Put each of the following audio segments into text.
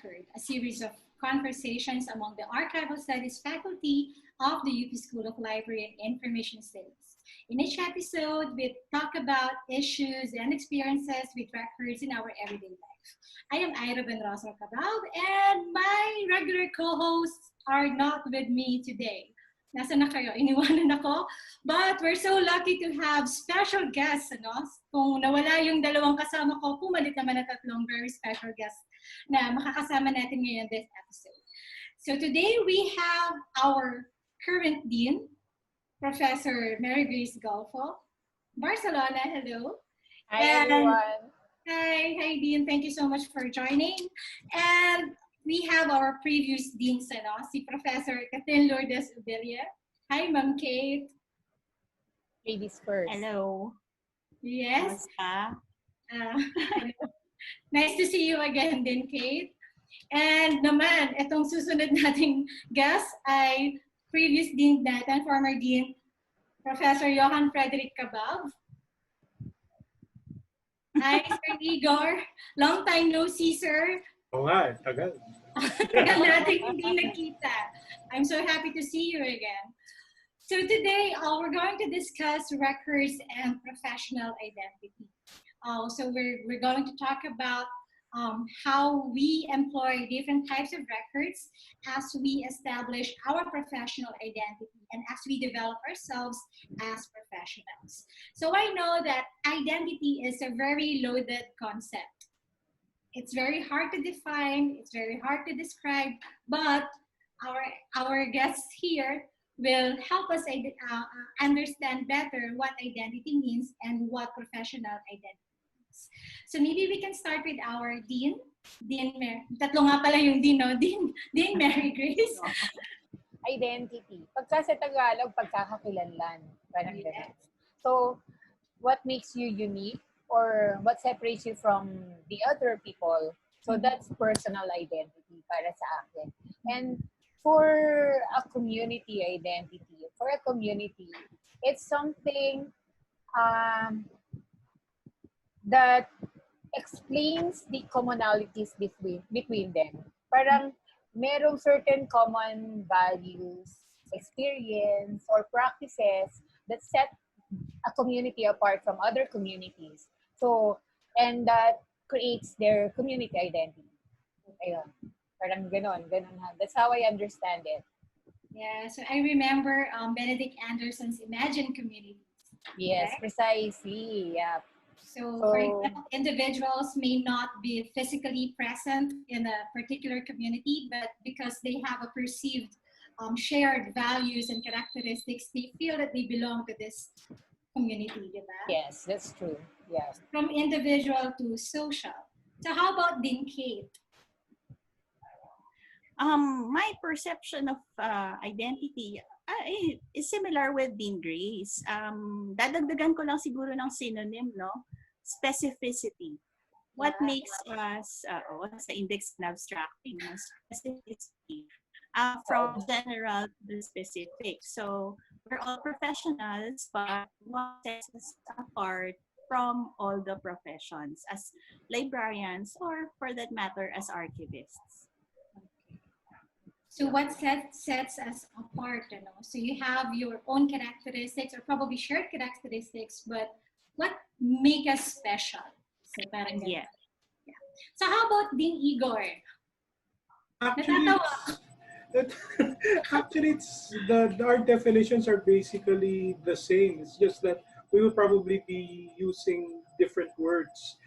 Record, a series of conversations among the Archival Studies faculty of the UP School of Library and Information Studies. In each episode, we talk about issues and experiences with records in our everyday life. I am Iyra Buenrostro-Cabbab, and my regular co-hosts are not with me today. Nasa na kayo? Iniwanan ako. But we're so lucky to have special guests. Ano? Kung nawala yung dalawang kasama ko, pumalit naman na tatlong very special guests na makakasama natin ngayon this episode. So today we have our current Dean, Professor Mary Grace Golfo-Barcelona. Hello. Hi, everyone. Hi, Dean. Thank you so much for joining. And we have our previous deans, si Professor Kathleen Lourdes Obille. Hi, Ma'am Kate. Ladies first. Hello. Yes. Nice to see you again din, Kate. And naman, itong susunod nating guest ay previous dean natin, former dean, Professor Johann Frederick Cabbab. Hi, Sir Igor. Long time no see, sir. Oo nga, tagal. Tagal natin hindi nagkita. I'm so happy to see you again. So today, we're going to discuss records and professional identity. So we're going to talk about how we employ different types of records as we establish our professional identity and as we develop ourselves as professionals. So I know that identity is a very loaded concept. It's very hard to define, it's very hard to describe, but our guests here will help us understand better what identity means and what professional identity means. So maybe we can start with our Dean Mary. Tatlo nga pala yung Dean, no? Dean Mary Grace. Identity. Pagka sa Tagalog, pagkakakilanlan. Parang ganun. So, what makes you unique? Or what separates you from the other people. So that's personal identity para sa akin. And for a community identity, it's something that explains the commonalities between them. Parang merong certain common values, experience, or practices that set a community apart from other communities. So, and that creates their community identity. Ayun. Parang ganon. That's how I understand it. Yeah, so I remember Benedict Anderson's Imagine Communities. Yes, right? Precisely. Yeah. So, for example, individuals may not be physically present in a particular community, but because they have a perceived shared values and characteristics, they feel that they belong to this community, diba? Yes, that's true. Yes. From individual to social. So how about Dean Kate? My perception of identity is similar with Dean Grace. Dadagdagan ko lang siguro ng synonym, no? Specificity. What makes us, what's the index in abstracting? Specificity. From general to the specific. So we're all professionals, but what sets us apart from all the professions as librarians or for that matter as archivists. So what sets us apart, you know? So you have your own characteristics or probably shared characteristics, but what make us special? So parang yeah. So how about Dean Igor? Actually, our definitions are basically the same. It's just that we will probably be using different words.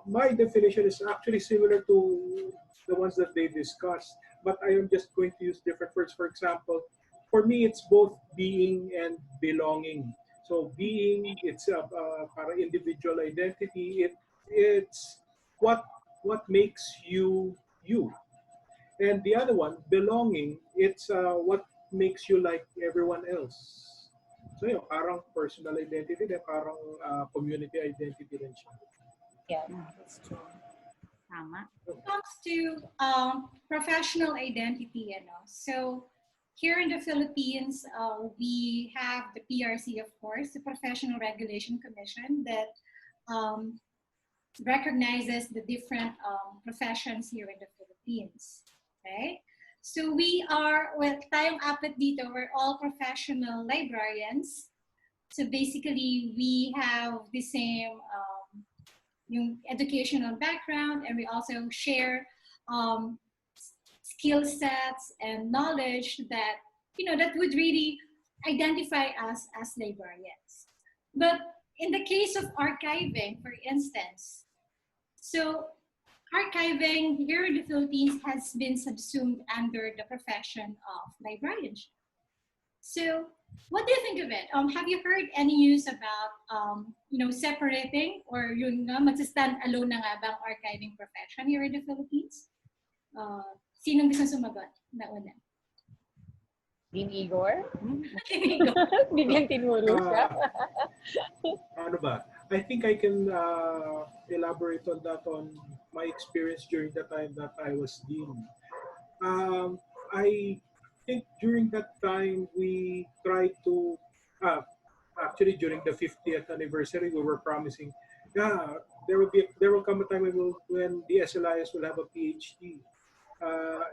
My definition is actually similar to the ones that they discussed, but I am just going to use different words. For example, for me, it's both being and belonging. So being, it's a para individual identity. It's what makes you you. And the other one, belonging, it's what makes you like everyone else. So yun, parang personal identity, parang community identity rin siya. Yeah, that's true. Tama. When it comes to professional identity, you know, so here in the Philippines, we have the PRC, of course, the Professional Regulation Commission that recognizes the different professions here in the Philippines. Okay? So we are, well, tayong apat dito, we're all professional librarians. So basically, we have the same yung educational background, and we also share skill sets and knowledge that, that would really identify us as librarians. But in the case of archiving, for instance, so archiving here in the Philippines has been subsumed under the profession of librarianship. So what do you think of it? Have you heard any news about, separating or yung magsa-stand alone na nga bang archiving profession here in the Philippines? Sinong gusto sumagot na una? Dean Igor? Igor. Biglang tinuro siya. Ano ba? I think I can elaborate on that on my experience during the time that I was dean. I think during that time we tried to, actually during the 50th anniversary, we were promising, there will come a time when the SLIS will have a PhD,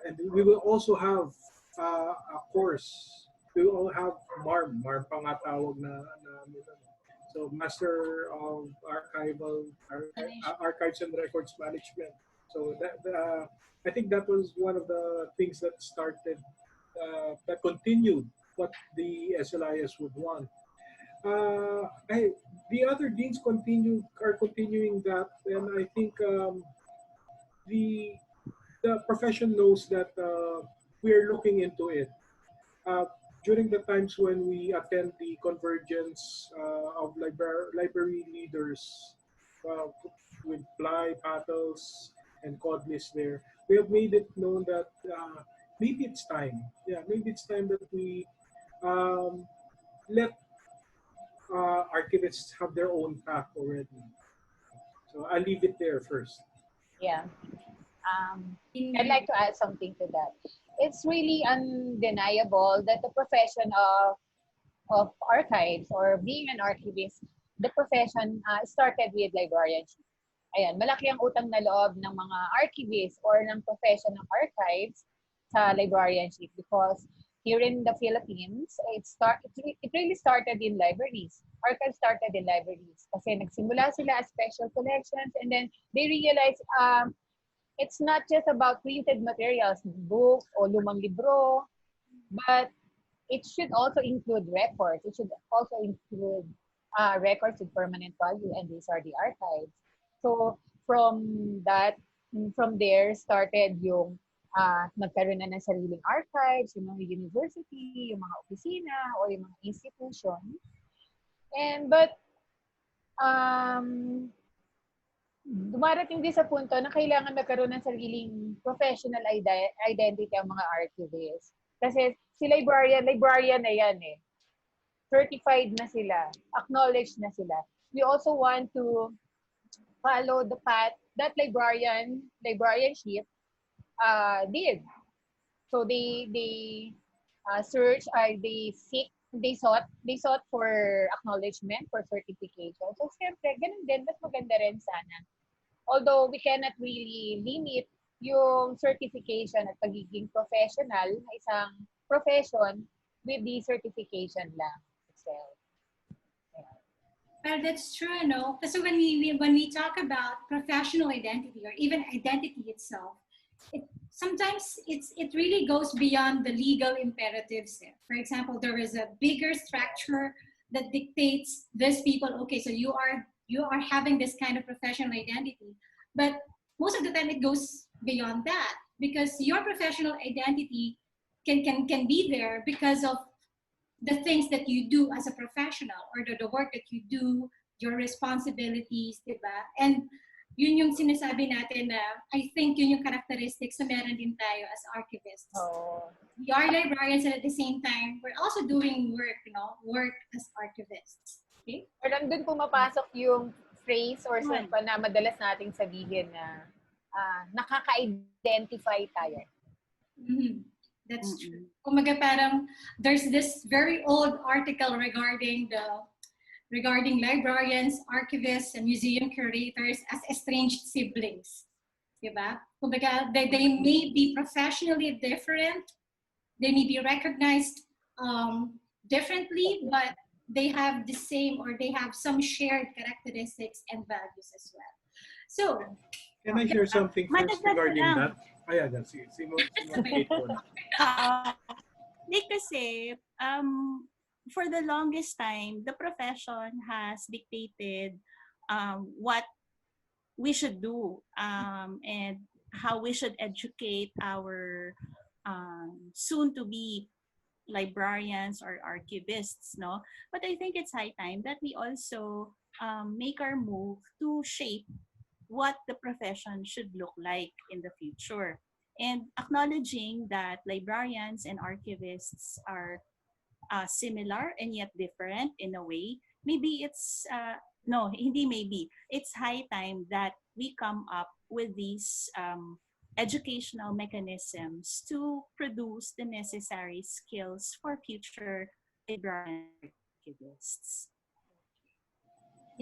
and we will also have a course. We will all have MARM pa nga tawag na so Master of Archives and Records Management. So I think that was one of the things that started, that continued what the SLIS would want. The other deans are continuing that, and I think the profession knows that we are looking into it. During the times when we attend the convergence of library leaders with Ply, Paddles, and Codlis there, we have made it known that maybe it's time. Yeah, maybe it's time that we let archivists have their own path already. So I'll leave it there first. Yeah. I'd like to add something to that. It's really undeniable that the profession of archives or being an archivist, the profession started with librarianship. Ayan, malaki ang utang na loob ng mga archivists or ng profession ng archives sa librarianship because here in the Philippines, it really started in libraries. Archives started in libraries kasi nagsimula sila as special collections and then they realized it's not just about printed materials, books or lumang libro, but it should also include records. It should also include records with permanent value, and these are the archives. So from there started yung nagkaroon na ng sariling archives, yung mga university, yung mga opisina, o yung mga institution. But dumarating din sa punto na kailangan magkaroon ng sariling professional identity ang mga archivists. Kasi si librarian na yan eh. Certified na sila. Acknowledged na sila. We also want to follow the path that librarianship did. So they sought for acknowledgement, for certification. So siyempre, ganun din, mas maganda rin sana. Although we cannot really limit yung certification at pagiging professional na isang profession with the certification lang itself. Well, that's true, no? Kasi when we talk about professional identity or even identity itself, sometimes it really goes beyond the legal imperatives. For example, there is a bigger structure that dictates these people. Okay, so you are having this kind of professional identity, but most of the time it goes beyond that because your professional identity can be there because of the things that you do as a professional or the work that you do, your responsibilities, diba? And yun yung sinasabi natin na I think yun yung characteristics na meron din tayo as archivists. Oh. We are librarians and at the same time, we're also doing work as archivists. Okay? Or nandun pumapasok yung phrase or salita na madalas nating sabihin na nakaka-identify tayo. Mm-hmm. That's true. Kumaga parang there's this very old article regarding regarding librarians, archivists, and museum curators as estranged siblings. Diba? Kumbaga, they may be professionally different, they may be recognized differently, but they have the same or they have some shared characteristics and values as well. So, Can I share something first Madagdag ko regarding lang. that? Ayan, si Kate po. Hindi kasi, for the longest time, the profession has dictated what we should do and how we should educate our soon-to-be librarians or archivists, no? But I think it's high time that we also make our move to shape what the profession should look like in the future. And acknowledging that librarians and archivists are similar and yet different in a way, maybe it's, no, hindi maybe, it's high time that we come up with these educational mechanisms to produce the necessary skills for future librarian archivists.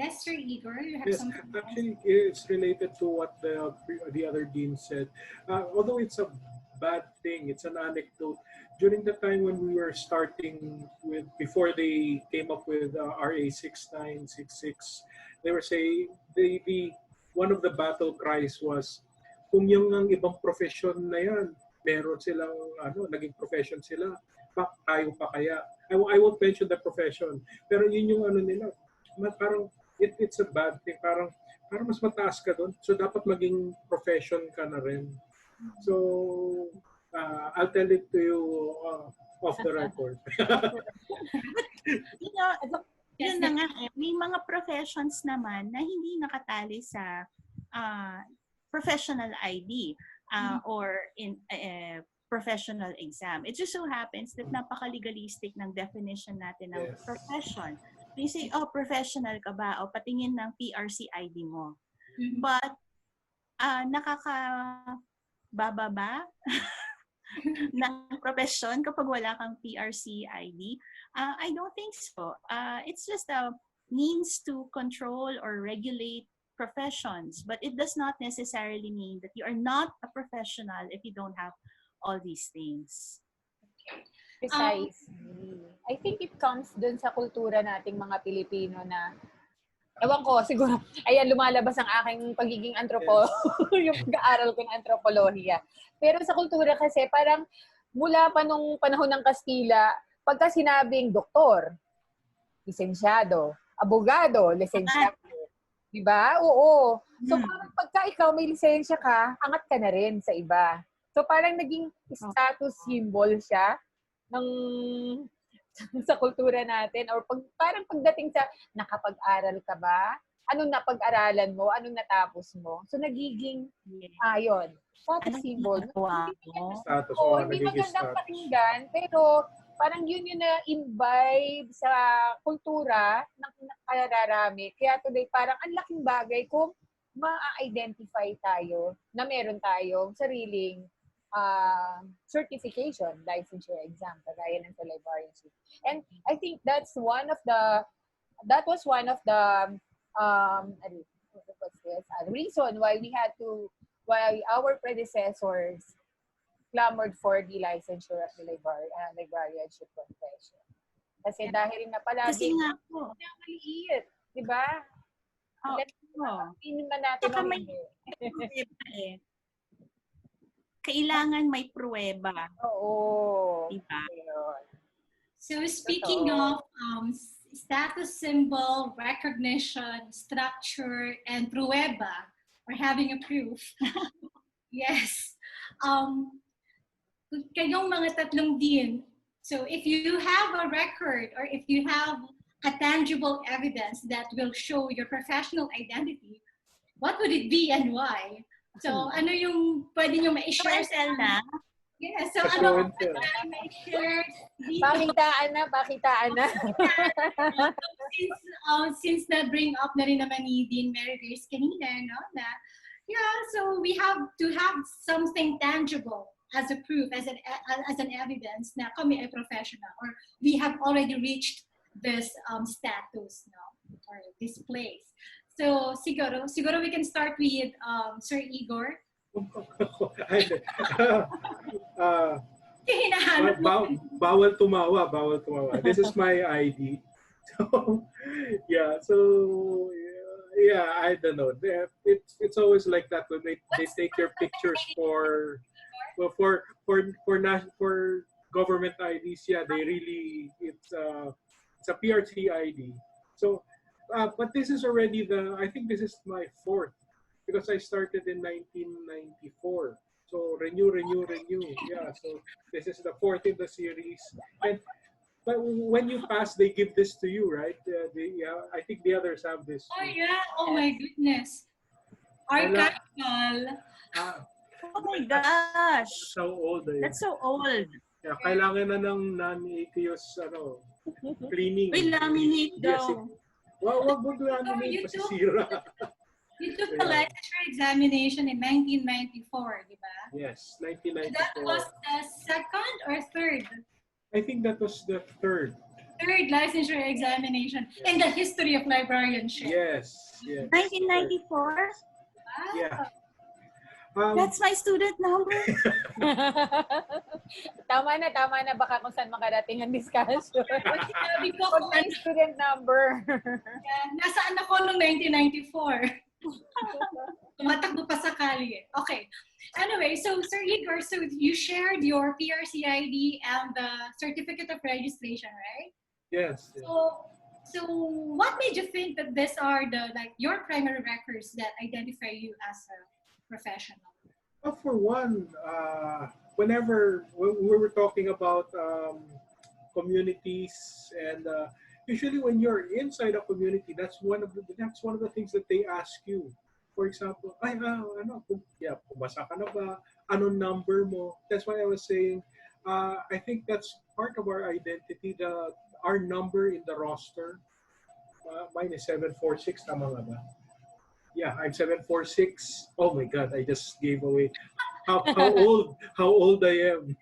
yes, Sir Igor, you have Yes, something to actually, it's related to what the other dean said. Although it's a bad thing, it's an anecdote. During the time when we were starting with, before they came up with RA 6966, they were saying, one of the battle cries was, kung yung ang ibang profession na yan, meron silang, naging profession sila, tayo pa kaya? I won't mention the profession, pero yun yung nila, parang, it's a bad thing. Parang mas mataas ka doon. So, dapat maging profession ka na rin. So, I'll tell it to you off the record. You know, yun na nga, may mga professions naman na hindi nakatali sa professional ID or in professional exam. It just so happens that napaka-legalistic ng definition natin ng profession. You say, oh, professional ka ba? O patingin ng PRC ID mo. But, nakakababa ba ng profession kapag wala kang PRC ID? I don't think so. It's just a means to control or regulate professions, but it does not necessarily mean that you are not a professional if you don't have all these things. Precisely. I think it comes dun sa kultura nating mga Pilipino na, ewan ko, siguro, ayan, lumalabas ang aking pagiging yung pag-aaral ko ng antropolohiya. Pero sa kultura kasi, parang mula pa nung panahon ng Kastila, pagka sinabing doktor, lisensyado, abogado, lisensyado, di ba? Oo. So parang pagka ikaw may lisensya ka, angat ka na rin sa iba. So parang naging status symbol siya ng sa kultura natin or parang pagdating sa nakapag-aral ka ba? Anong napag-aralan mo? Anong natapos mo? So nagiging yun, status symbol. Status, Hindi magandang pakinggan, pero parang yun yung na-imbibe sa kultura ng nakararami. Kaya today parang ang laking bagay kung ma-identify tayo na meron tayong sariling certification, licensure exam, kagaya ng sa librarianship. And I think that was one of the reason why our predecessors clamored for the licensure of the librarianship profession. Kasi dahil na palagi maliit, di ba? Kailangan may pruweba. Oo. Diba? So speaking of status symbol, recognition, structure, and pruweba, or having a proof, yes. Kayong mga tatlong din, so if you have a record or if you have a tangible evidence that will show your professional identity, what would it be and why? So, ano yung pwede nyo ma-share sa na? Yeah, so ano ma-share? Pakitaan na. Since na-bring up na rin naman ni Dean Mary Grace kanina, no? Na, yeah, so we have to have something tangible as a proof, as an evidence na kami ay professional or we have already reached this status, no? or displays. So siguro we can start with Sir Igor. uh, Hinahanap mo. bawal tumawa, bawal tumawa. This is my ID. So, yeah, so yeah, I don't know. It's always like that when they take your pictures for well, for government IDs. Yeah, they really it's a PRC ID. So, but this is already I think this is my fourth because I started in 1994. So renew. Yeah, so this is the fourth in the series. And but when you pass, they give this to you, right? I think the others have this. Oh yeah. Oh my goodness. Archival. Oh my gosh. So old. That's so old. Yeah, kailangan na ng non-aqueous cleaning. We laminate Yes, daw. wag mo laminate, masisira. You took the licensure examination in 1994, di ba? Yes, So 1994. that was the second or third? I think that was the third. Third licensure examination in the history of librarianship. Yes. 1994? Wow. Yeah. That's my student number. Tama na. Baka kung saan makarating ang discussion. Sabi ko, Wag na yung student number. nasaan ako noong 1994? Tumatakbo pa sa kalye. Okay. Anyway, so Sir Igor, so you shared your PRC ID and the certificate of registration, right? Yes. So what made you think that these are your primary records that identify you as a professional? Well, for one, whenever we were talking about communities and usually when you're inside a community, that's one of the things that they ask you. For example, pumasa ka na ba? Anong number mo? That's why I was saying, I think that's part of our identity, our number in the roster. Mine is 746, tama nga ba? Yeah, I'm 746. Oh my God, I just gave away how old I am.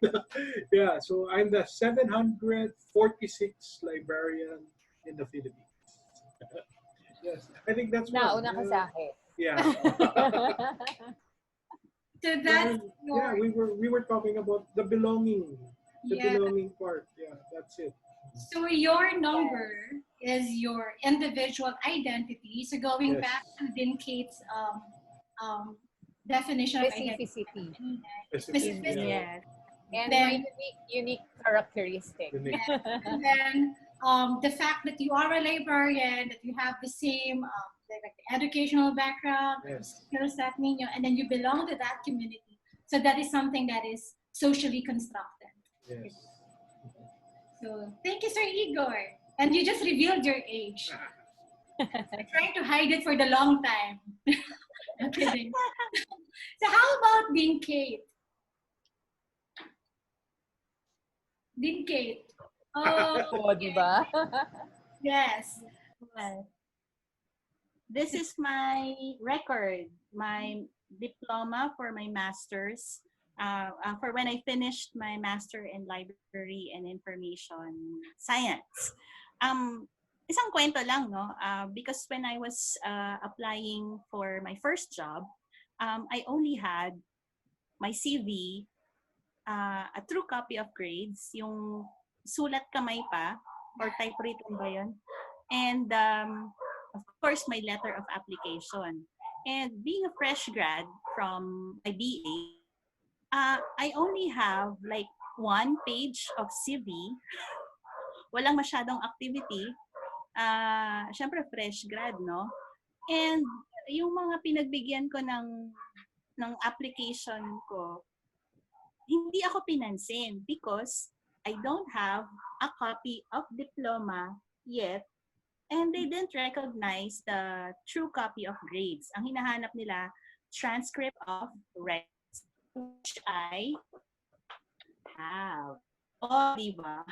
Yeah, so I'm the 746th librarian in the Philippines. Yes, I think that's Nauna ka sa akin. Yeah. So that's yeah, we were talking about the belonging part. Yeah, that's it. So your number is your individual identity. So going back to Kate's definition of Specificity. specificity. Yes. And Then- my unique characteristic. And then the fact that you are a librarian, that you have the same like the educational background, Yes. skill set ninyo, and then you belong to that community. So that is something that is socially constructed. Yes. So thank you, Sir Igor. And you just revealed your age. I'm trying to hide it for the long time. I'm kidding. So how about Dean Kate? Dean Kate. Oh, Oo, di ba? yes. Well, this is my record, my diploma for my master's, for when I finished my master in library and information science. Isang kwento lang, no? Because when I was applying for my first job, I only had my CV, a true copy of grades, yung sulat kamay pa, or typewritten ba yun? And of course, my letter of application. And being a fresh grad from my BA, I only have like 1 page of CV. Walang masyadong activity. Syempre, fresh grad, no? And yung mga pinagbigyan ko ng application ko, hindi ako pinansin because I don't have a copy of diploma yet. And they didn't recognize the true copy of grades. Ang hinahanap nila, transcript of records, which I have. O, diba?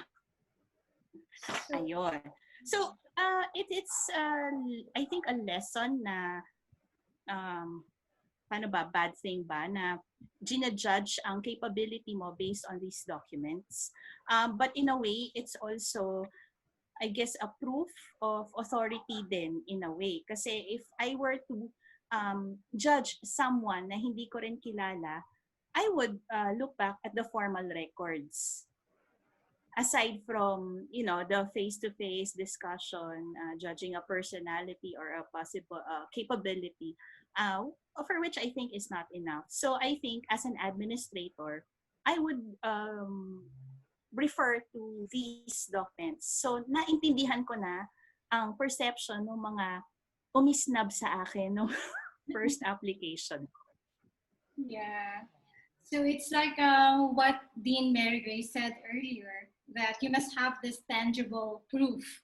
Ayun. So, it's I think, a lesson na, paano ba, bad thing ba, na ginajudge ang capability mo based on these documents. But in a way, it's also I guess, a proof of authority din in a way. Kasi if I were to judge someone na hindi ko rin kilala, I would look back at the formal records. Aside from, the face-to-face discussion, judging a personality or a possible capability, for which I think is not enough. So I think as an administrator, I would refer to these documents. So naintindihan ko na ang perception ng mga umisnab sa akin no first application. Yeah. So it's like what Dean Mary Grace said earlier, that you must have this tangible proof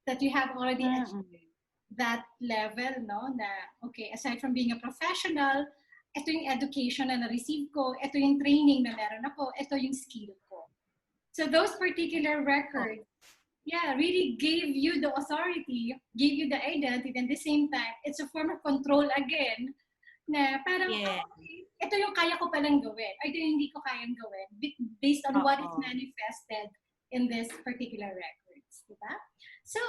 that you have already achieved that level, no? Na, okay, aside from being a professional, ito yung education na na-receive ko, ito yung training na meron ako, ito yung skill ko. So those particular records, yeah, really gave you the authority, gave you the identity, and at the same time, it's a form of control again, na parang, okay, ito yung kaya ko palang gawin, ito yung hindi ko kayang gawin, based on what is manifested in this particular records, diba? So,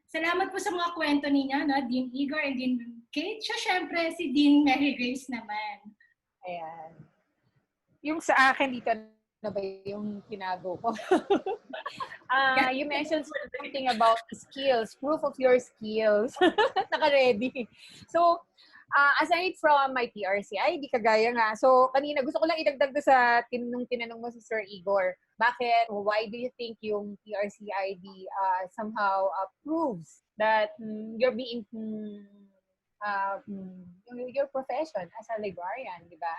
salamat po sa mga kwento ninyo, no? Dean Igor and Dean Kate. Siya, syempre, si Dean Mary Grace naman. Ayan. Yung sa akin dito na ba yung tinago ko? You mentioned something about skills, proof of your skills. Naka-ready. So, aside from my PRCI, di kagaya nga. So, kanina, gusto ko lang idagdag sa nung tinanong mo si Sir Igor. Bakit? Why do you think yung PRCID somehow proves that you're being your profession as a librarian, di ba?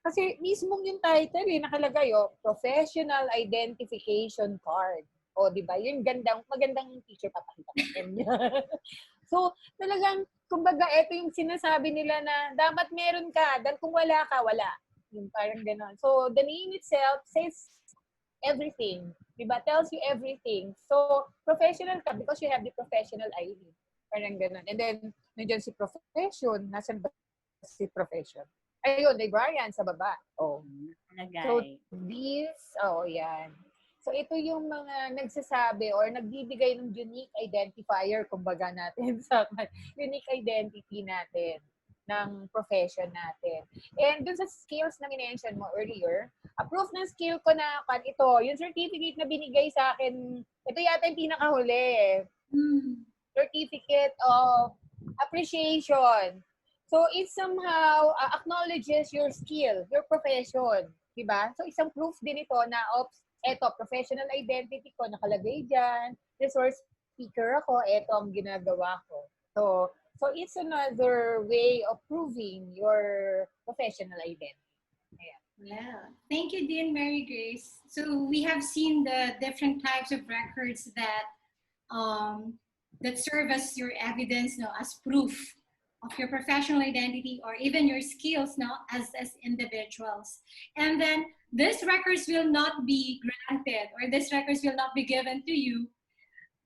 Kasi mismong yung title, nakalagay, Professional Identification Card. O, di ba? Yung magandang picture, papakita ko niya. So, talagang, kumbaga, ito yung sinasabi nila na dapat meron ka, dahil kung wala ka, wala. Yung parang gano'n. So, the name itself says everything. Diba? Tells you everything. So, professional ka because you have the professional ID. Parang gano'n. And then, nandiyan si profession. Nasaan ba si profession? Ayun, librarian sa baba. Oh. So, yan. So, ito yung mga nagsasabi or nagbibigay ng unique identifier, kumbaga natin, sa unique identity natin ng profession natin. And dun sa skills na minention mo earlier, a proof ng skill ko na, ito, yung certificate na binigay sa akin, ito yata yung pinakahuli. Certificate of appreciation. So, it somehow acknowledges your skill, your profession. Diba? So, isang proof din ito na, eto, professional identity ko, nakalagay dyan, resource speaker ako, eto ang ginagawa ko. So it's another way of proving your professional identity. Yeah. Thank you, Dean Mary Grace. So we have seen the different types of records that serve as your evidence, as proof of your professional identity or even your skills as individuals. And then these records will not be granted or these records will not be given to you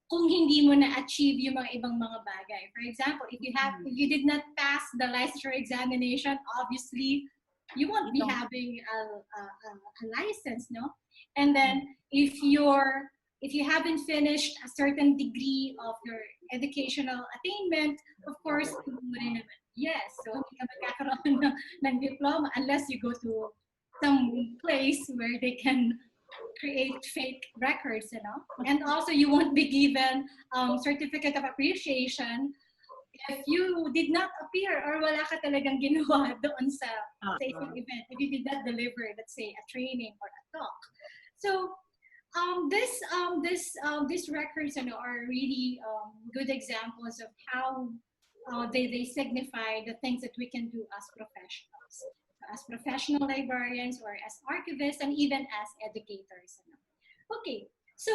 kung hindi mo na-achieve yung mga ibang mga bagay. For example, if you did not pass the licensure examination, obviously you won't be having a license, no? And then if you haven't finished a certain degree of your educational attainment, of course, yes, so hindi ka magkakaroon ng diploma unless you go to some place where they can create fake records, and also you won't be given certificate of appreciation if you did not appear or wala ka talagang ginawa doon sa isang event, if you did not deliver, let's say, a training or a talk. So these records are really good examples of how they signify the things that we can do as professionals, as professional librarians or as archivists and even as educators. Okay, so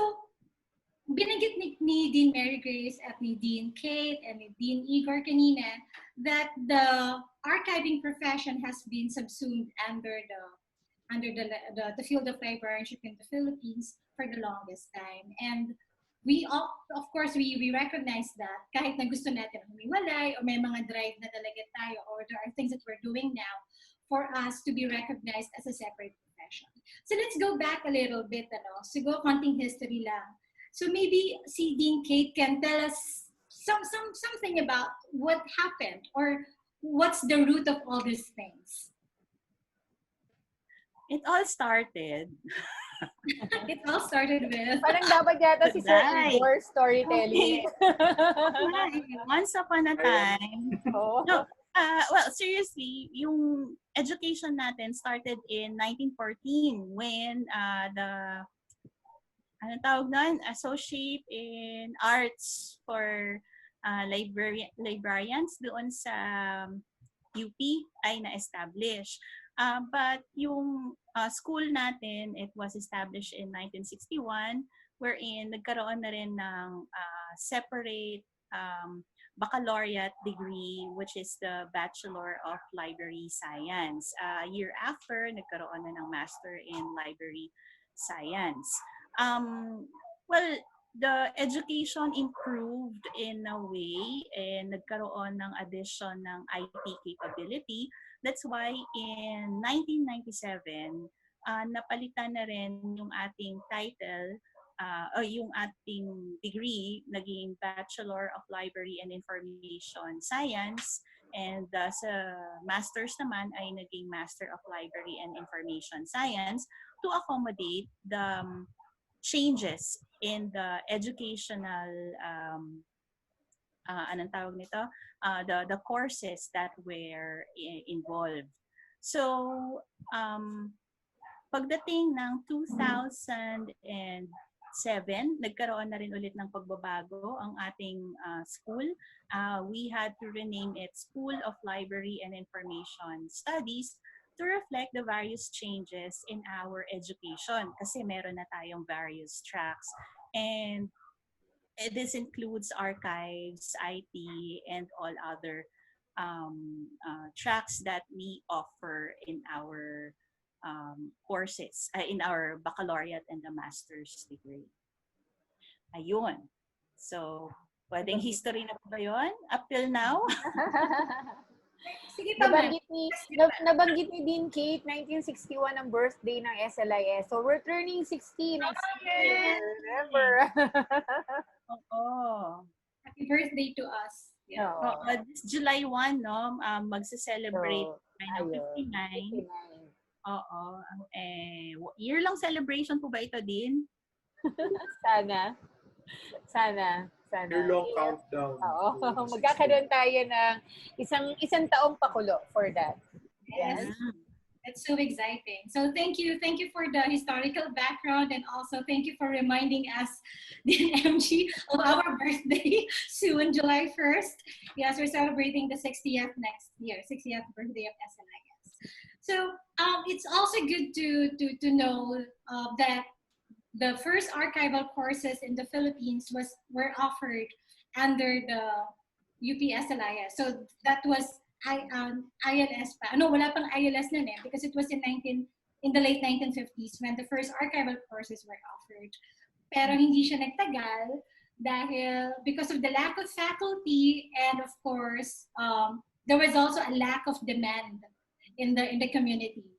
binanggit ni Dean Mary Grace at ni Dean Kate and ni Dean Igor kanina that the archiving profession has been subsumed under the field of librarianship in the Philippines for the longest time. And we all, of course, we recognize that kahit na gusto natin humiwalay o may mga drive na talaga tayo or there are things that we're doing now for us to be recognized as a separate profession. So let's go back a little bit, siguro konting history lang. So maybe si Dean Kate can tell us something about what happened or what's the root of all these things. It all started. It all started with Parang dapat yata si Sir Right. Igor storytelling. Once upon a time. Oo. No, well, seriously, yung education natin started in 1914 when the anong tawag nun? Associate in Arts for librarians doon sa UP ay na-establish. But yung school natin, it was established in 1961 wherein nagkaroon na rin ng separate baccalaureate degree, which is the Bachelor of Library Science. Year after, nagkaroon na ng Master in Library Science. Well, the education improved in a way and nagkaroon ng addition ng IT capability. That's why in 1997, napalitan na rin yung ating title o yung ating degree, naging Bachelor of Library and Information Science, and sa Masters naman ay naging Master of Library and Information Science to accommodate the changes in the educational anong tawag nito? The courses that were involved. So, pagdating ng 2007, nagkaroon na rin ulit ng pagbabago ang ating school. We had to rename it School of Library and Information Studies to reflect the various changes in our education kasi meron na tayong various tracks. And this includes archives, IT, and all other tracks that we offer in our courses, in our baccalaureate and the master's degree. Ayun. So, pwedeng history na ba yun? Up till now? Sige pa, ma'am. Nabanggit ni Dean Kate, 1961 ang birthday ng SLIS. So, we're turning 60 next year. Remember? Oo. Happy birthday to us. Yeah. This July 1, no, magse-celebrate tayo ng 59. 59. Oo. Year long celebration po ba ito din? Sana. Year-long countdown. Oo. Magkakaroon tayo ng isang taong pakulo for that. Yes. That's so exciting. So thank you for the historical background, and also thank you for reminding us, the MG, of our birthday soon, July 1st. Yes, we're celebrating the 60th next year, 60th birthday of SLIS. So it's also good to know that the first archival courses in the Philippines were offered under the UPSLIS. So that was ILS pa. No, wala pang ILS na because it was in the late 1950s when the first archival courses were offered. Pero hindi siya nagtagal dahil because of the lack of faculty, and of course there was also a lack of demand in the community.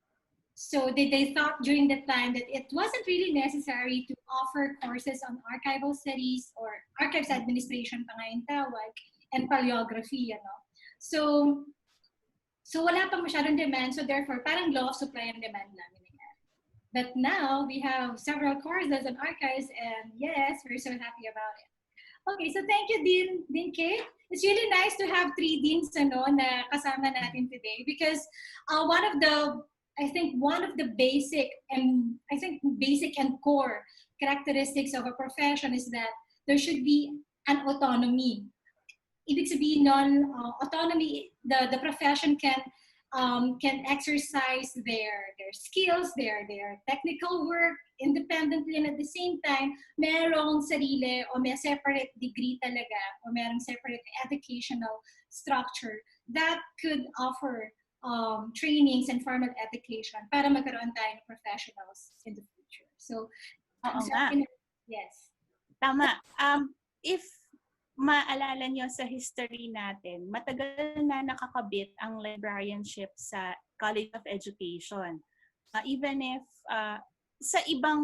So they thought during that time that it wasn't really necessary to offer courses on archival studies or archives administration pa nga yung tawag, and paleography, So wala pang masyadong demand, so therefore parang law of supply and demand lang nangyayari. But now we have several courses on archives, and yes, we're so happy about it. Okay, so thank you, Dean Kate. It's really nice to have 3 deans na kasama natin today, because one of the basic and core characteristics of a profession is that there should be an autonomy. Ibig sabihin autonomy, the profession can exercise their skills, their technical work independently, and at the same time, merong sarili o may separate degree talaga, o merong separate educational structure that could offer trainings and formal education para magkaroon tayo ng professionals in the future. So, yes. Tama. If maalala nyo sa history natin, matagal na nakakabit ang librarianship sa College of Education. Even if sa ibang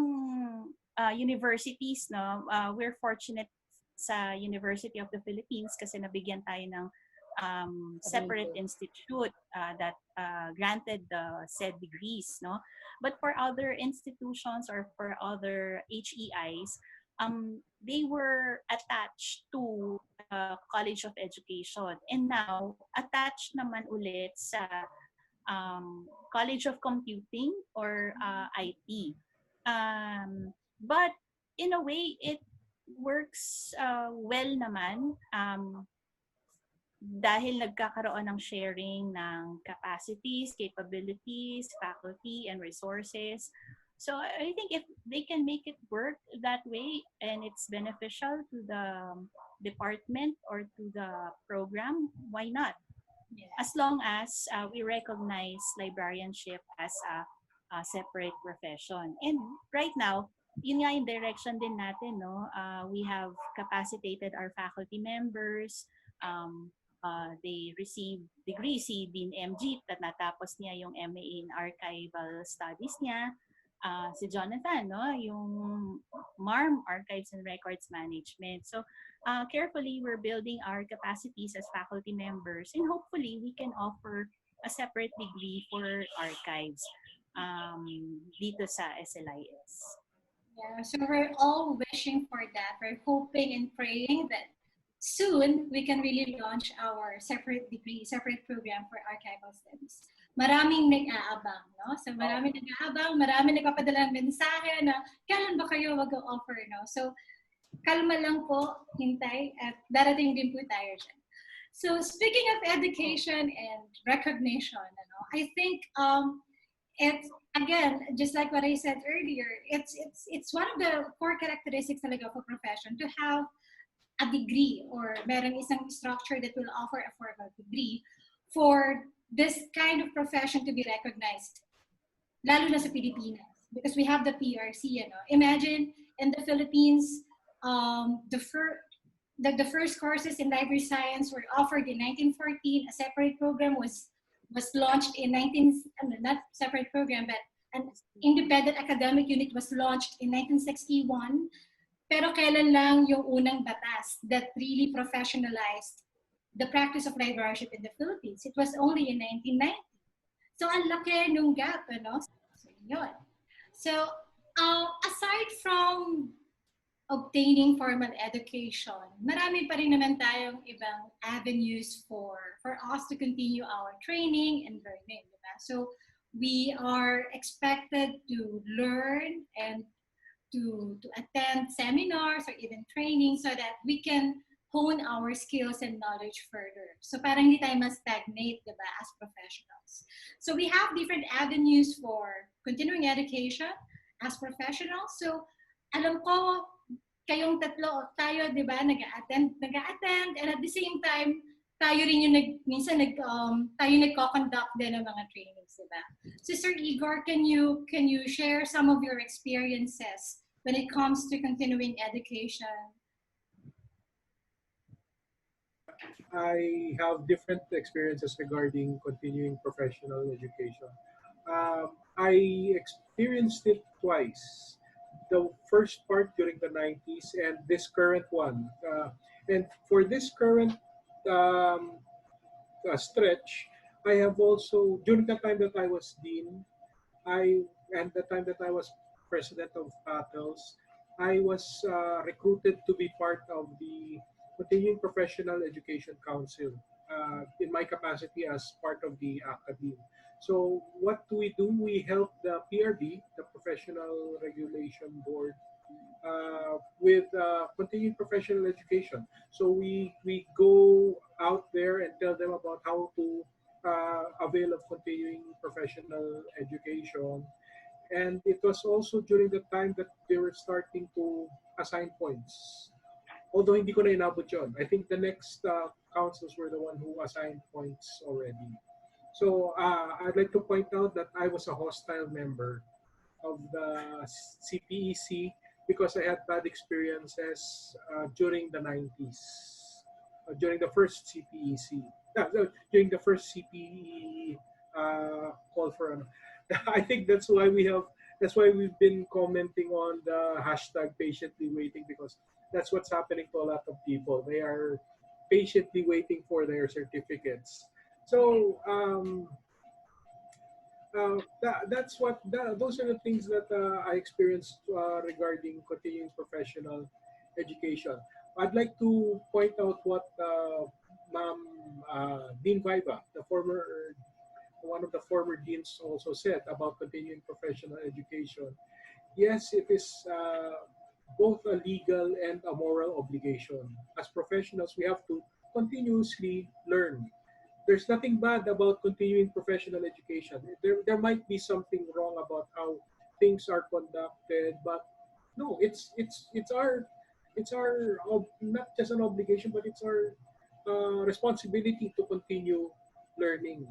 universities, no, we're fortunate sa University of the Philippines kasi nabigyan tayo ng separate institute that granted the said degrees, no. But for other institutions or for other HEIs, they were attached to College of Education, and now attached naman ulit sa College of Computing or IT. But in a way, it works well naman dahil nagkakaroon ng sharing ng capacities, capabilities, faculty, and resources. So I think if they can make it work that way and it's beneficial to the department or to the program, why not? Yeah. As long as we recognize librarianship as a separate profession. And right now, yun nga yung direction din natin, no? We have capacitated our faculty members. They receive degree, si Dean MG, at natapos niya yung MA in Archival Studies niya. Si Jonathan, no? Yung MARM, Archives and Records Management. So, carefully, we're building our capacities as faculty members, and hopefully, we can offer a separate degree for archives dito sa SLIS. Yeah, so we're all wishing for that. We're hoping and praying that soon we can really launch our separate degree, separate program for archival studies. Maraming nag-aabang, no? So maraming nag-aabang, maraming nagpapadala ng mensahe na kailan ba kayo mag-offer, no? So kalma lang po, hintay, at darating din po tayo dyan. So speaking of education and recognition, ano, I think it's, again, just like what I said earlier, it's one of the core characteristics talaga of a profession to have a degree or merong isang structure that will offer a formal degree for this kind of profession to be recognized, lalo na sa Pilipinas, because we have the PRC, you know. Imagine in the Philippines, the first courses in library science were offered in 1914. A separate program was launched in not separate program, but an independent academic unit was launched in 1961. Pero kailan lang yung unang batas that really professionalized the practice of librarianship in the Philippines? It was only in 1990. So ang laki nung gap, ano? So yun. So aside from obtaining formal education, marami pa rin naman tayong ibang avenues for us to continue our training and learning, diba? So we are expected to learn and to attend seminars or even training so that we can hone our skills and knowledge further. So parang hindi tayo ma-stagnate, diba, as professionals. So we have different avenues for continuing education as professionals. So alam ko, kayong tatlo, tayo, diba, nag-a-attend, and at the same time, tayo rin yung tayo nagko-conduct din ng mga trainings, diba? So Sir Igor, can you share some of your experiences when it comes to continuing education? I have different experiences regarding continuing professional education. I experienced it twice. The first part during the 90s and this current one. And for this current stretch, I have also, during the time that I was dean, and the time that I was president of PATELS, I was recruited to be part of the Continuing Professional Education Council in my capacity as part of the academe. So what do? We help the PRB, the Professional Regulation Board, with continuing professional education. So we go out there and tell them about how to avail of continuing professional education. And it was also during the time that they were starting to assign points. Although hindi ko na inabot yun. I think the next councils were the one who assigned points already. So I'd like to point out that I was a hostile member of the CPEC because I had bad experiences during the 90s, during the first CPEC, during the first CPE call for. I think that's why we have That's why we've been commenting on the hashtag patiently waiting, because that's what's happening to a lot of people. They are patiently waiting for their certificates. So those are the things that I experienced regarding continuing professional education. I'd like to point out what Ma'am Dean Viva, the former one of the former deans, also said about continuing professional education. Yes, it is both a legal and a moral obligation. As professionals, we have to continuously learn. There's nothing bad about continuing professional education. There might be something wrong about how things are conducted, but no, it's our not just an obligation, but it's our responsibility to continue learning.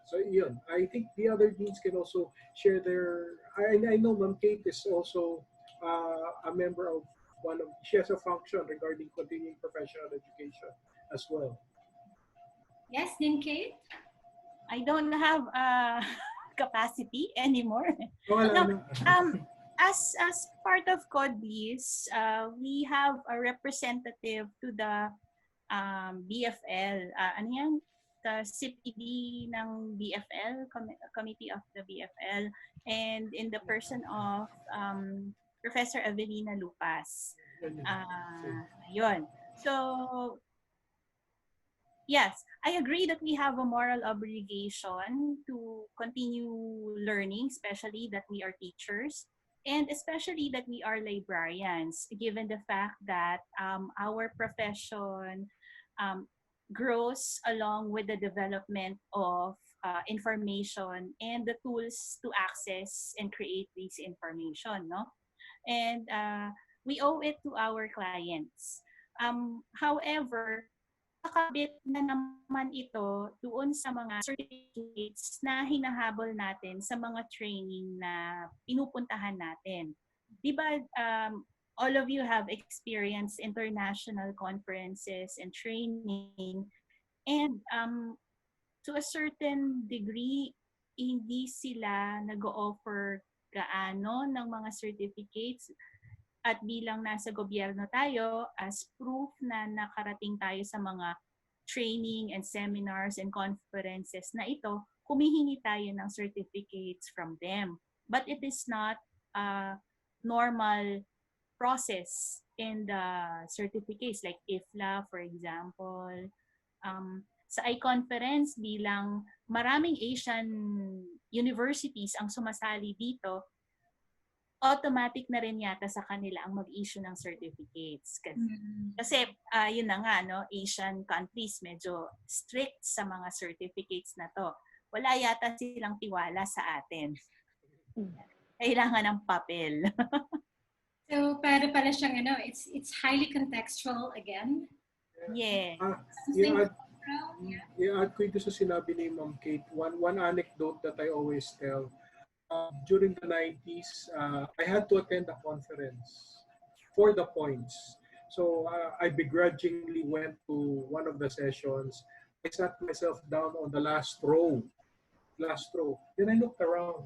So yun, I think the other deans can also share their. I know Ma'am Kate is also a member of one of. She has a function regarding continuing professional education as well. Yes, then Kate? I don't have capacity anymore. Wala No, na. as part of CODBIS, we have a representative to the BFL. Ano yan? The CPD ng BFL, Committee of the BFL, and in the person of Professor Avelina Lupas. Yun. So, yes, I agree that we have a moral obligation to continue learning, especially that we are teachers, and especially that we are librarians, given the fact that our profession grows along with the development of information and the tools to access and create this information, no? And we owe it to our clients. However, nakakabit na naman ito doon sa mga certificates na hinahabol natin sa mga training na pinupuntahan natin. Di ba, all of you have experienced international conferences and training, and to a certain degree, hindi sila nag-offer gaano ng mga certificates. At bilang nasa gobyerno tayo, as proof na nakarating tayo sa mga training and seminars and conferences na ito, humihingi tayo ng certificates from them. But it is not a normal process in the certificates like IFLA, for example. Sa I-conference, bilang maraming Asian universities ang sumasali dito, automatic na rin yata sa kanila ang mag-issue ng certificates. Kasi yun na nga, no? Asian countries medyo strict sa mga certificates na to. Wala yata silang tiwala sa atin. Kailangan ng papel. So, para siyang, it's highly contextual again. Yeah. I-add ko ito sa sinabi ni Ma'am Kate. One anecdote that I always tell. During the 90s, I had to attend a conference for the points. So I begrudgingly went to one of the sessions. I sat myself down on the last row. Then I looked around.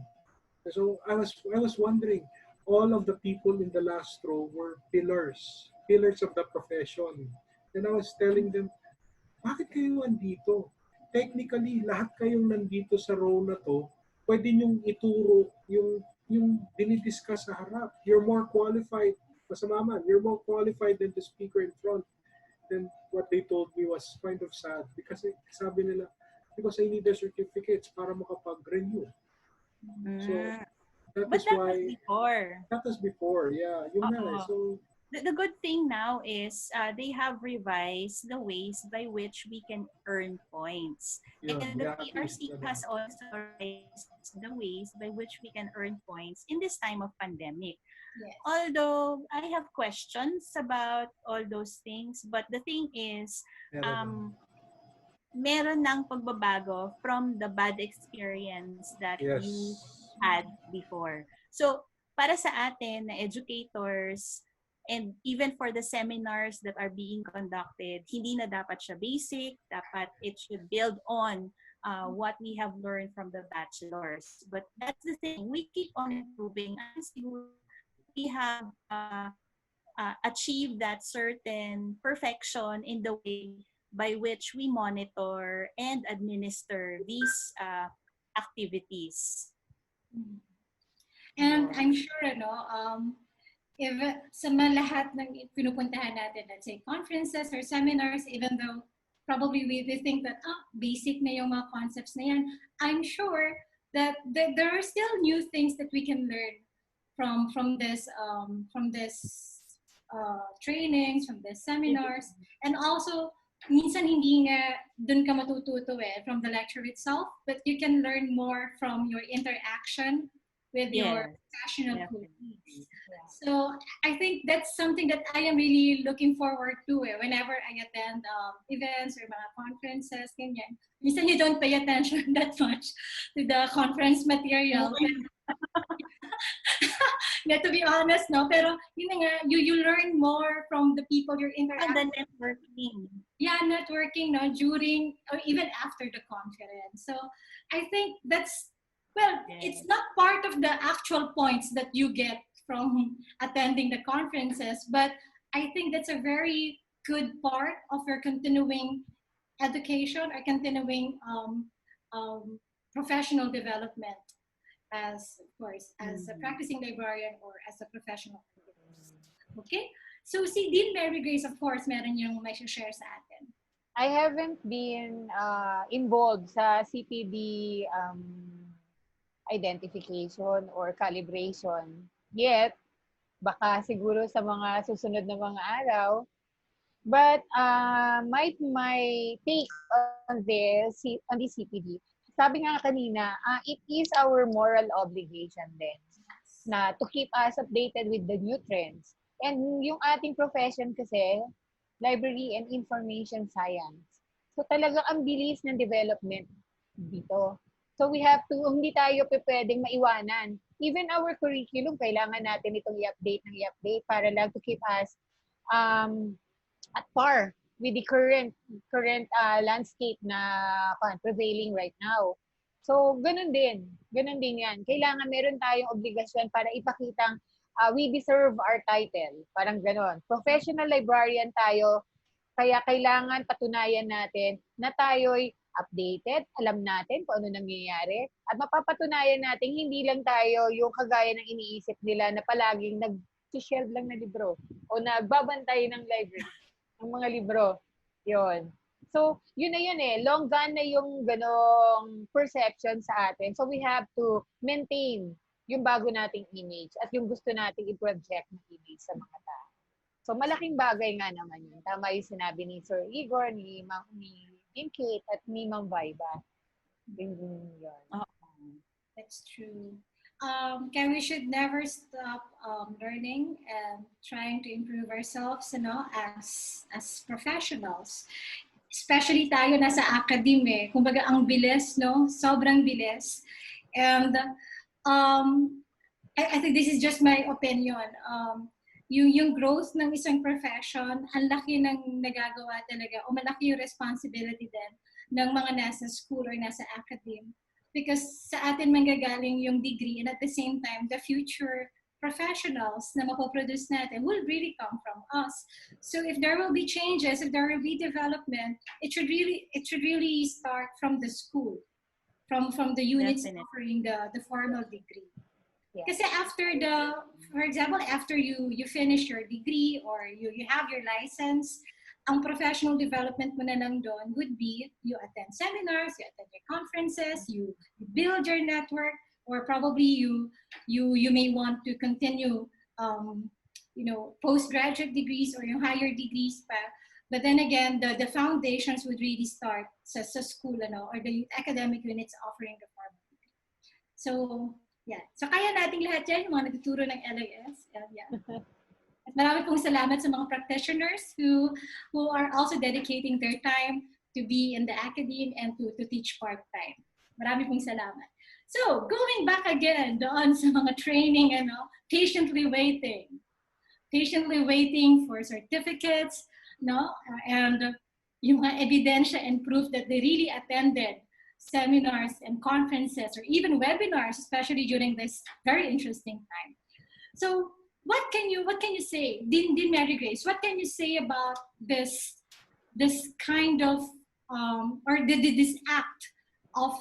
So I was wondering, all of the people in the last row were pillars of the profession. And I was telling them, bakit kayo nandito? Technically, lahat kayong nandito sa row na to, pwede niyong ituro yung dinidiscuss sa harap. You're more qualified. Masama man, you're more qualified than the speaker in front. Then what they told me was kind of sad because sabi nila, because I need the certificates para makapag-renew. So that was before. Yeah. Yung nga, so the good thing now is they have revised the ways by which we can earn points. Yeah, and the PRC has also revised the ways by which we can earn points in this time of pandemic. Yes. Although I have questions about all those things, but the thing is, meron ng pagbabago from the bad experience that you had before. So, para sa atin na educators, and even for the seminars that are being conducted, hindi na dapat siya basic, dapat it should build on what we have learned from the bachelors. But that's the thing, we keep on improving. We have achieved that certain perfection in the way by which we monitor and administer these activities. And I'm sure, if sa mga lahat ng pinupuntahan natin, let's say conferences or seminars, even though probably we think that basic na yung mga concepts na yan, I'm sure that there are still new things that we can learn from this trainings, from these seminars, and also minsan hindi nga dun ka matututo from the lecture itself, but you can learn more from your interaction with your professional colleagues. So I think that's something that I am really looking forward to whenever I attend events or mga conferences, ganyan. Minsan you don't pay attention that much to the conference material. Yeah, to be honest, no? Pero yun nga, you learn more from the people you're interacting. And the networking. Yeah, networking, no? During or even after the conference. So I think that's, well, it's not part of the actual points that you get from attending the conferences, but I think that's a very good part of your continuing education or continuing professional development as, of course, as a practicing librarian or as a professional. Okay? So si Dean Mary Grace, of course, meron yung may share sa atin. I haven't been involved sa CPD identification or calibration yet. Baka siguro sa mga susunod na mga araw. But my take on the CPD, sabi nga kanina, it is our moral obligation then na to keep us updated with the new trends. And yung ating profession kasi, library and information science. So talagang ang bilis ng development dito. So we have to, hindi tayo pwedeng maiwanan. Even our curriculum, kailangan natin itong i-update para lang to keep us at par with the current landscape na prevailing right now. So ganun din yan. Kailangan meron tayong obligasyon para ipakitang we deserve our title. Parang ganon. Professional librarian tayo, kaya kailangan patunayan natin na tayo'y updated, alam natin kung ano nangyayari, at mapapatunayan natin hindi lang tayo yung kagaya ng iniisip nila na palaging nag-shelve lang na libro o nagbabantay ng library, ng mga libro. Yun. So, yun na yun long gone na yung ganong perception sa atin. So, we have to maintain yung bago nating image at yung gusto nating i-project na image sa mga tao. So, malaking bagay nga naman yun. Tama yung sinabi ni Sir Igor, ni Kate at ni Ma'am Viva. That's true. Kaya we should never stop learning and trying to improve ourselves, as professionals. Especially tayo nasa academe, kumbaga ang bilis, sobrang bilis. And I think this is just my opinion. Yung growth ng isang profession, ang laki ng nagagawa talaga, o malaki yung responsibility din ng mga nasa school or nasa academe. Because sa atin manggagaling yung degree, and at the same time, the future professionals na mapoproduce natin will really come from us. So if there will be changes, if there will be development, it should really start from the school, from the units offering the formal degree. Kasi after for example, after you finish your degree or you have your license, ang professional development mo na lang doon would be you attend seminars, you attend your conferences, you build your network, or probably you may want to continue postgraduate degrees or yung higher degrees pa. But then again, the foundations would really start sa school or the academic units offering the formal degree. So yeah. So kaya nating lahat yan, yung mga nagtuturo ng LAS. Yeah. At marami pong salamat sa mga practitioners who are also dedicating their time to be in the academe and to teach part-time. Marami pong salamat. So, going back again doon sa mga training, patiently waiting for certificates, and yung mga ebidensya and proof that they really attended seminars and conferences or even webinars, especially during this very interesting time. So what can you say, Dean Mary Grace, what can you say about this kind of this act of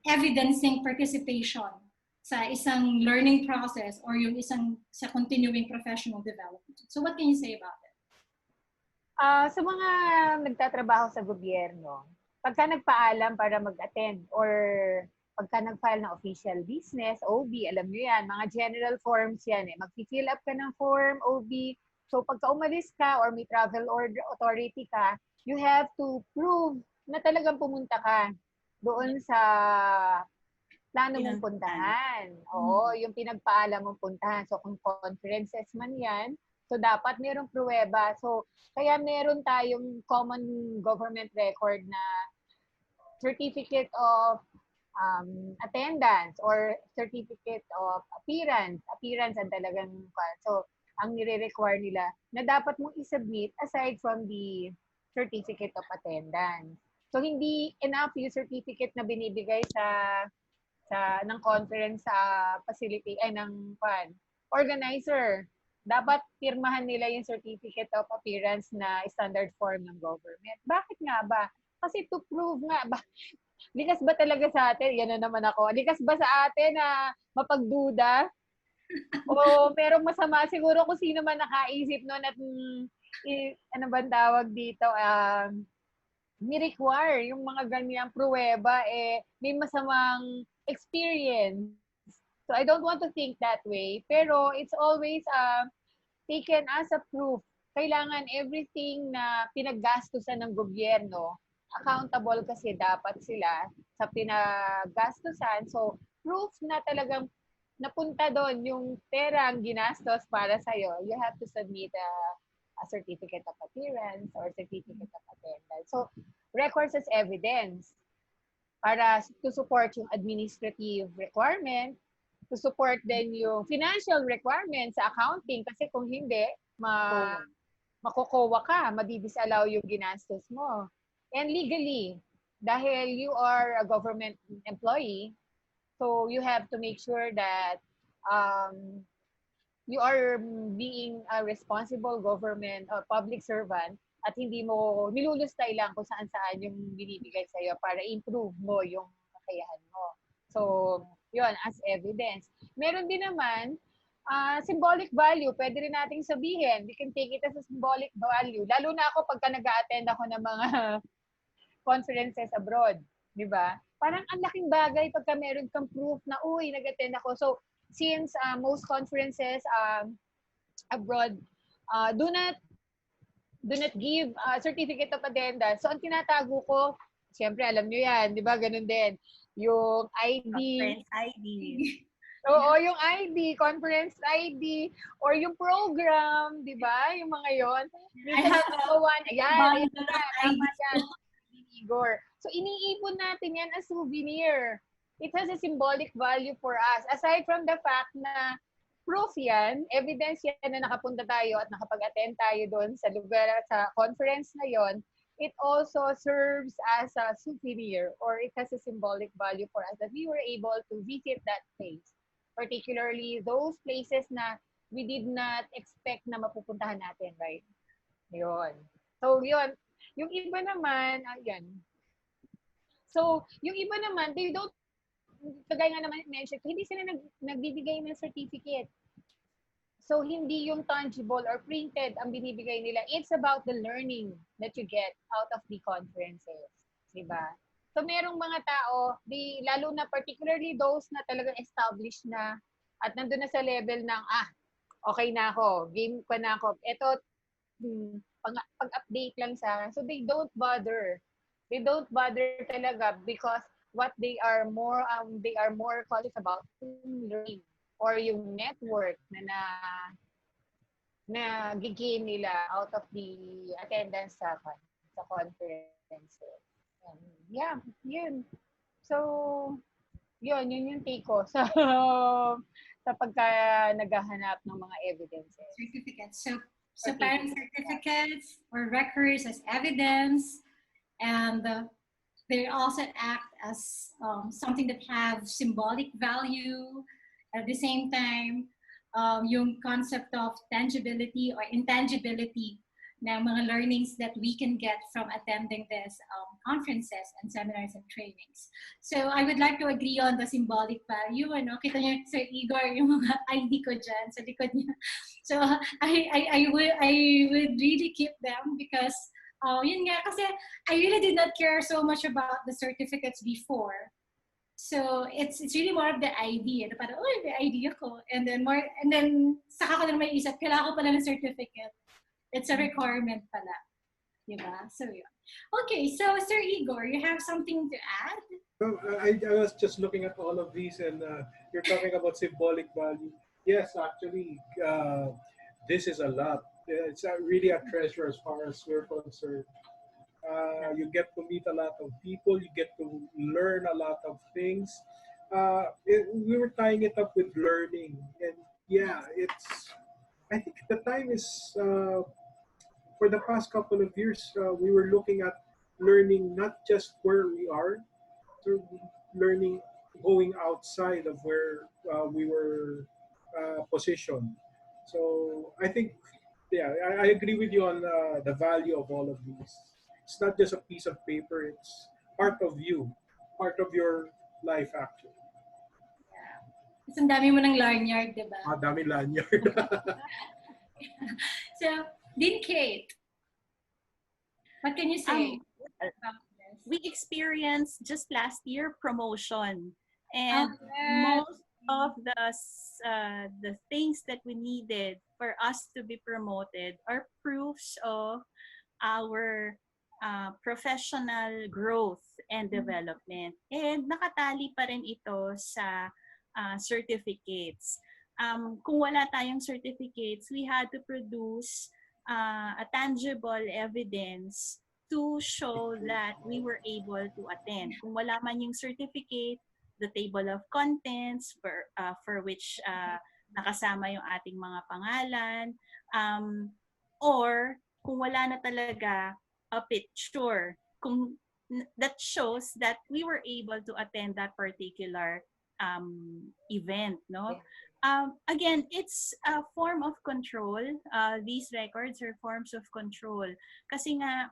evidencing participation sa isang learning process or yung sa continuing professional development? So what can you say about it? Sa mga nagtatrabaho sa gobyerno, pagka nagpaalam para mag-attend or pagka nag-file ng official business, OB, alam nyo yan, mga general forms yan eh. Mag-fill up ka ng form, OB. So pagka umalis ka or may travel order authority ka, you have to prove na talagang pumunta ka doon sa plano mong puntahan. Oo, yung pinagpaalam mong puntahan. So kung conferences man yan, so dapat merong pruweba. So kaya meron tayong common government record na certificate of attendance or certificate of appearance. Appearance ang talagang so ang nire-require nila na dapat mong i-submit aside from the certificate of attendance. So hindi enough yung certificate na binibigay ng conference facility ay ng organizer. Dapat pirmahan nila yung certificate of appearance na standard form ng government. Bakit nga ba? Kasi to prove nga ba, likas ba talaga sa atin? Yan na naman ako. Likas ba sa atin na mapagduda? O merong masama? Siguro kung sino man nakaisip noon at ano ba tawag dito? Ni-require yung mga ganyang pruweba may masamang experience. So I don't want to think that way. Pero it's always taken as a proof. Kailangan everything na pinaggastusan ng gobyerno, accountable kasi dapat sila sa pinaggastusan. So proof na talagang napunta doon yung perang ginastos para sa'yo, you have to submit a certificate of appearance or certificate of attendance. So, records as evidence para to support yung administrative requirement, to support din yung financial requirements sa accounting kasi kung hindi, makukuha ka, madidisallow yung ginastos mo. And legally, dahil you are a government employee, so you have to make sure that you are being a responsible government or public servant at hindi mo nilulustay lang kung saan-saan yung binibigay sa'yo para improve mo yung kakayahan mo. So, yun, as evidence. Meron din naman, symbolic value, pwede rin nating sabihin. We can take it as a symbolic value. Lalo na ako pagka nag-a-attend ako ng mga conferences abroad. Di ba? Parang ang laking bagay pagka meron kang proof na, uy, nag-attend ako. So, since most conferences abroad do not give certificate of attendance. So, ang tinatago ko, siyempre, alam nyo yan, di ba? Ganun din. Yung ID. Conference ID. Oo, yung ID, conference ID, or yung program, di ba? Yung mga yon. I have one. Ayan, ID. Igor. So, iniipon natin yan as souvenir. It has a symbolic value for us. Aside from the fact na proof yan, evidence yan na nakapunta tayo at nakapag-attend tayo doon sa lugar, sa conference na yon, it also serves as a souvenir or it has a symbolic value for us that we were able to visit that place. Particularly those places na we did not expect na mapupuntahan natin, right? Yun. So, yun. Yung iba naman, ayan. So, yung iba naman, they don't, kagaya nga naman mention, hindi sila nagbibigay ng certificate. So, hindi yung tangible or printed ang binibigay nila. It's about the learning that you get out of the conferences. Diba? So, merong mga tao, lalo na particularly those na talagang established na at nandun na sa level ng, okay na ako, game ko na ako. Ito, pag-update lang sa, so they don't bother. They don't bother talaga because what they are more cautious about learning or yung network na gigame nila out of the attendance sa conferences. Yeah, yun. So, yun yung take ko sa pagka naghahanap ng mga evidences. Certificates. So parang certificates or records as evidence and they also act as something that have symbolic value. At the same time, yung concept of tangibility or intangibility ng mga learnings that we can get from attending these conferences and seminars and trainings. So I would like to agree on the symbolic value. Ano? Kita niyo, Sir Igor, yung mga ID ko dyan sa likod niya. So I would really keep them because yun nga, kasi I really did not care so much about the certificates before. So it's really more of the idea. Parang, oh, the idea ko. And then saka ko na may isip, kailangan ko pala ng certificate. It's a requirement pala. Diba? So yeah. Okay, so Sir Igor, you have something to add? Well, I was just looking at all of these, and you're talking about symbolic value. Yes, actually, this is a lot. It's really a treasure as far as we're concerned. You get to meet a lot of people. You get to learn a lot of things. We were tying it up with learning, and yeah, I think the time is for the past couple of years. We were looking at learning not just where we are, to learning going outside of where we were positioned. So I think, yeah, I agree with you on the value of all of these. It's not just a piece of paper, it's part of you, part of your life actually. Kasi ang dami mo ng lanyard, di ba? Dami lanyard. So, Dean Kate, what can you say about this? We experienced just last year promotion, and yes. most of the things that we needed for us to be promoted are proofs of our professional growth and development. And nakatali pa rin ito sa certificates. Kung wala tayong certificates, we had to produce a tangible evidence to show that we were able to attend. Kung wala man yung certificate, the table of contents for which nakasama yung ating mga pangalan, or kung wala na talaga, a picture that shows that we were able to attend that particular event, no? Again, it's a form of control. These records are forms of control. Kasi nga,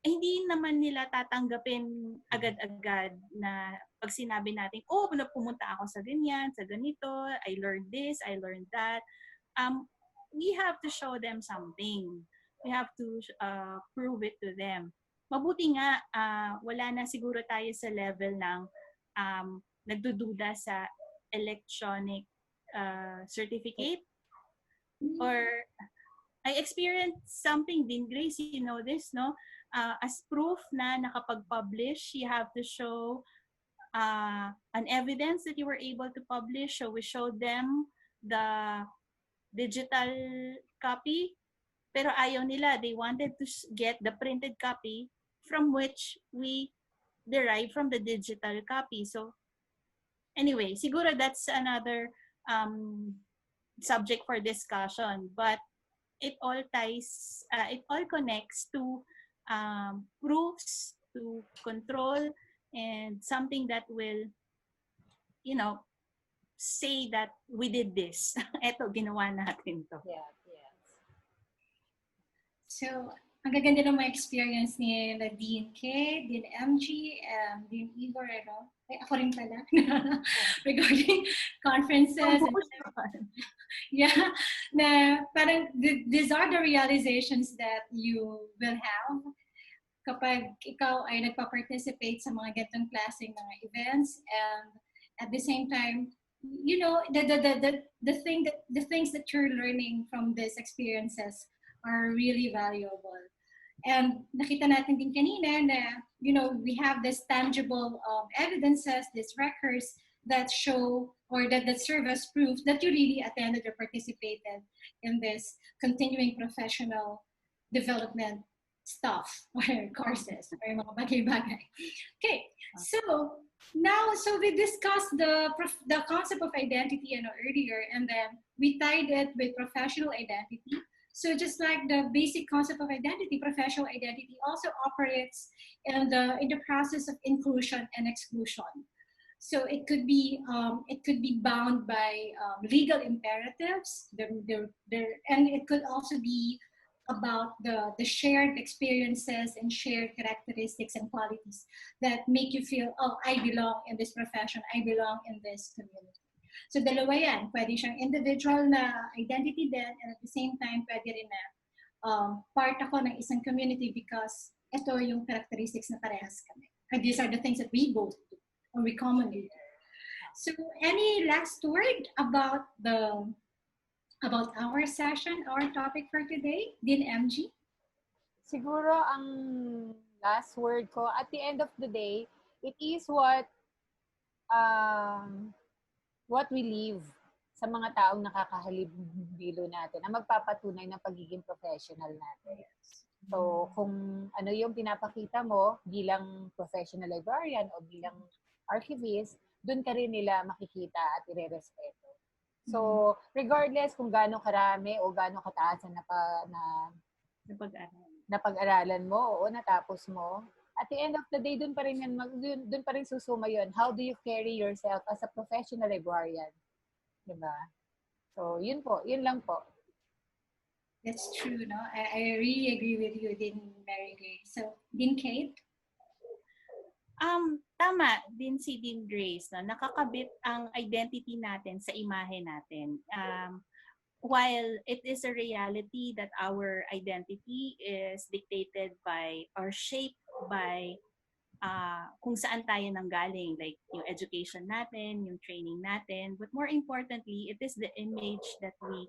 hindi naman nila tatanggapin agad-agad na pag sinabi natin, oh, pumunta ako sa ganyan, sa ganito, I learned this, I learned that. We have to show them something. We have to prove it to them. Mabuti nga, wala na siguro tayo sa level ng nagdududa sa electronic certificate. Or I experienced something din, Grace, you know this, no? As proof na nakapag-publish, you have to show an evidence that you were able to publish. So we showed them the digital copy. Pero ayaw nila. They wanted to get the printed copy from which we derive from the digital copy. So anyway, siguro that's another subject for discussion. But it all ties, it all connects to proofs, to control, and something that will, you know, say that we did this. Eto, ginawa natin to. Yeah. So, ang gaganda ng mga experience ni Dean K, Dean MG, Dean Igor, ano? Ay, ako rin pala. Regarding conferences. Yeah. Na parang, these are the realizations that you will have kapag ikaw ay nagpa-participate sa mga ganitong klaseng mga events, and at the same time, you know, the things that you're learning from these experiences are really valuable. And nakita natin din kanina na, you know, we have this tangible evidences, these records that show or that serve as proof that you really attended or participated in this continuing professional development stuff or courses or mga bagay-bagay. Okay, so now, so we discussed the concept of identity earlier, and then we tied it with professional identity. So just like the basic concept of identity, professional identity also operates in the process of inclusion and exclusion. So it could be bound by legal imperatives, and it could also be about the shared experiences and shared characteristics and qualities that make you feel, oh, I belong in this profession, I belong in this community. So dalawa yan, pwede siyang individual na identity din, and at the same time, pwede rin na part ako ng isang community because ito yung characteristics na parehas kami. And these are the things that we both do, or we commonly do. So any last word about our session, our topic for today, Din MG? Siguro ang last word ko, at the end of the day, it is what we live sa mga taong nakakahalubilo natin na magpapatunay ng pagiging professional natin. So, kung ano yung pinapakita mo bilang professional librarian o bilang archivist, dun ka rin nila makikita at irerespeto. So, regardless kung gaano karami o gaano kataas na pag-aralan mo o natapos mo, at the end of the day, dun pa rin susuma yun. How do you carry yourself as a professional librarian? Diba? So, yun lang po. That's true, no? I really agree with you, Din Mary Grace. So, Din Kate? Tama din si Din Grace, no? Nakakabit ang identity natin sa imahe natin. While it is a reality that our identity is dictated by or shaped by kung saan tayo nanggaling, like yung education natin, yung training natin, but more importantly, it is the image that we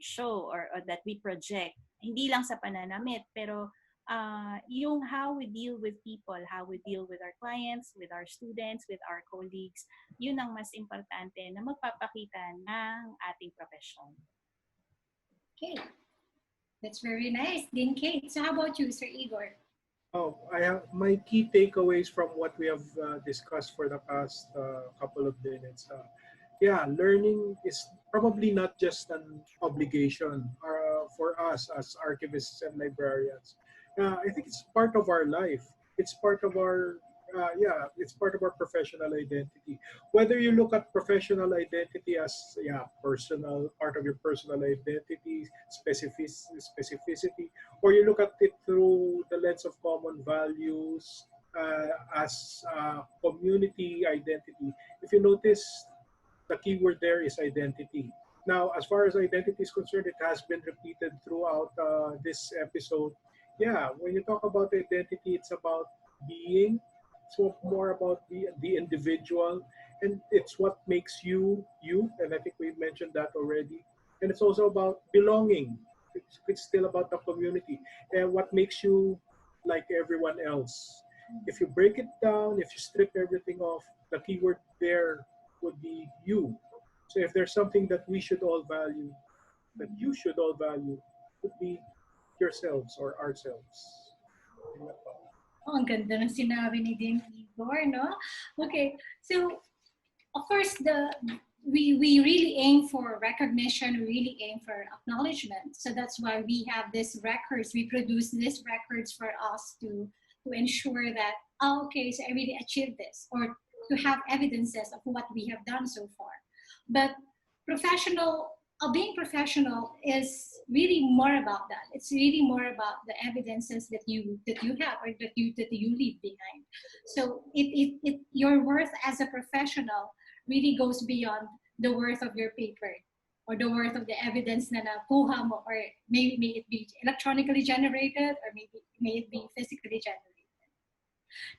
show or that we project. Hindi lang sa pananamit, pero yung how we deal with people, how we deal with our clients, with our students, with our colleagues, yun ang mas importante na magpapakita ng ating profession. Okay. That's very nice, Din Kate. So how about you, Sir Igor? Oh, I have my key takeaways from what we have discussed for the past couple of minutes. Learning is probably not just an obligation for us as archivists and librarians. I think it's part of our life. It's part of our it's part of our professional identity. Whether you look at professional identity as personal part of your personal identity, specificity, or you look at it through the lens of common values as community identity. If you notice, the key word there is identity. Now, as far as identity is concerned, it has been repeated throughout this episode. Yeah, when you talk about identity, it's about being. It's more about the individual, and it's what makes you you. And I think we've mentioned that already. And it's also about belonging. It's still about the community and what makes you like everyone else. If you break it down, if you strip everything off, the keyword there would be you. So if there's something that we should all value, that you should all value, would be yourselves or ourselves. Oh, ang ganda ng sinabi ni Din Igor, no? Okay, so of course we really aim for recognition, we really aim for acknowledgement. So that's why we have these records, we produce these records for us to ensure that, okay, so I really achieved this, or to have evidences of what we have done so far. But being professional is really more about that. It's really more about the evidences that you have or that you leave behind. So your worth as a professional really goes beyond the worth of your paper or the worth of the evidence na nakuha mo, or may it be electronically generated, or may it be physically generated.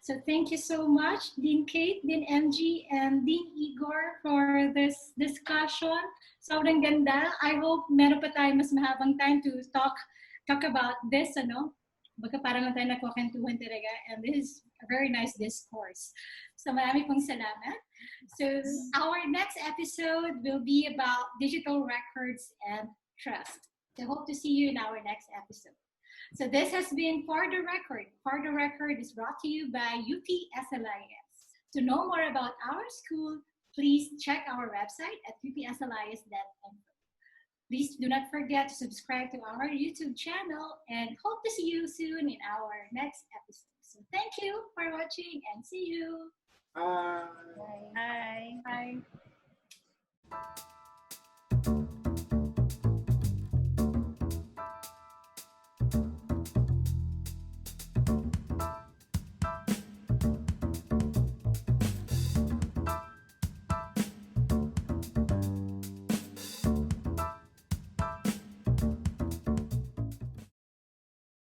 So thank you so much, Dean Kate, Dean MG, and Dean Igor for this discussion. Sobrang ganda. I hope meron pa tayo mas mahabang time to talk about this, ano? Baka parang lang tayo nagkukwentuhan talaga. And this is a very nice discourse. So marami pong salamat. So our next episode will be about digital records and trust. So hope to see you in our next episode. So this has been For the Record. For the Record is brought to you by UPSLIS. To know more about our school, please check our website at upslis.info. Please do not forget to subscribe to our YouTube channel and hope to see you soon in our next episode. So thank you for watching and see you. Bye. Bye. Bye.